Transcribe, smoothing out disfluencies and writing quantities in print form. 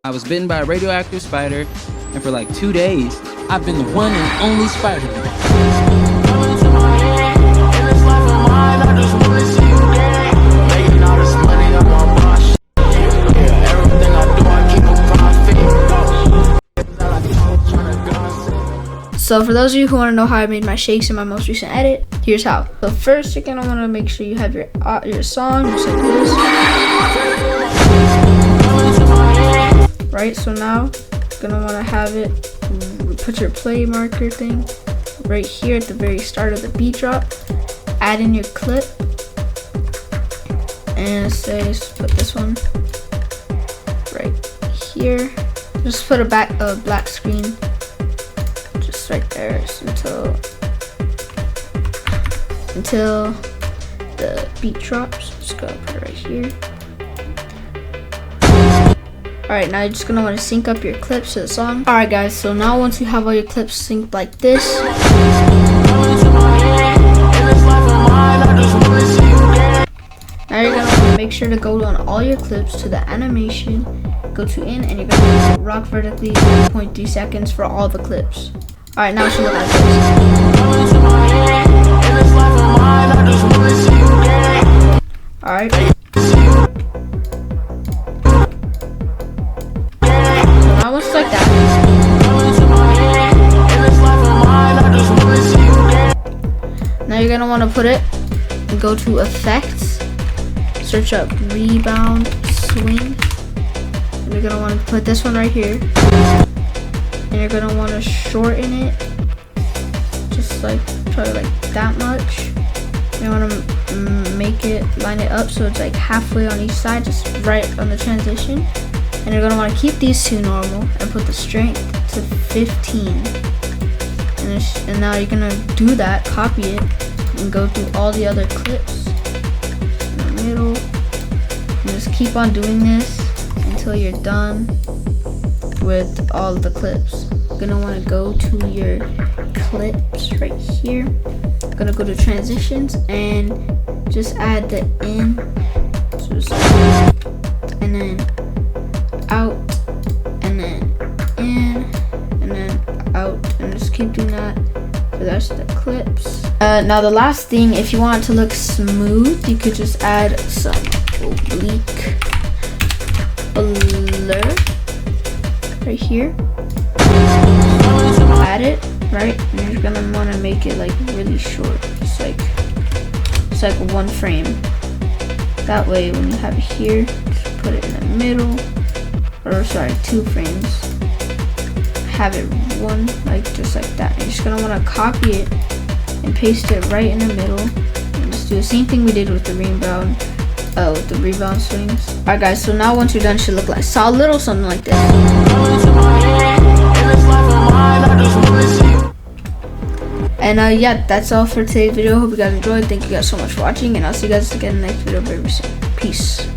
I was bitten by a radioactive spider, and for like 2 days, I've been the one and only Spider-Man. So for those of you who want to know how I made my shakes in my most recent edit, here's how. So first, you're gonna want to make sure you have your song just like this. Right. So now, you're gonna want to have it. Put your play marker thing right here at the very start of the beat drop. Add in your clip, and say put this one right here. Just put a black screen. Right there until the beat drops. Just go put it right here. Alright, now you're just gonna want to sync up your clips to the song. Alright guys, so now once you have all your clips synced like this, now you're gonna want to make sure to go on all your clips to the animation, go to in, and you're gonna rock vertically 0.3 seconds for all the clips. Alright, now it should look like this. Alright. Now it's like that. Now you're gonna want to put it and go to effects, search up rebound swing, and you're gonna want to put this one right here. And you're gonna want to shorten it, just like probably like that much. You want to line it up so it's like halfway on each side, just right on the transition. And you're gonna want to keep these two normal and put the strength to 15. And now you're gonna do that, copy it, and go through all the other clips in the middle. And just keep on doing this until you're done with all the clips. You're gonna want to go to your clips right here. You're gonna go to transitions and just add the in, and then out, and then in, and then out, and just keep doing that for the rest of the clips. Now the last thing, if you want it to look smooth, you could just add some oblique blur right here. Add it, right? And you're gonna want to make it like really short, it's like 1 frame. That way when you have it here, just put it in the middle, or sorry, 2 frames. Have it one, like just like that. And you're just gonna want to copy it and paste it right in the middle, and just do the same thing we did with the rebound swings. Alright guys, so now once you're done, it should look like a little something like this. And yeah, that's all for today's video. Hope you guys enjoyed. Thank you guys so much for watching, and I'll see you guys again in the next video very soon. Peace.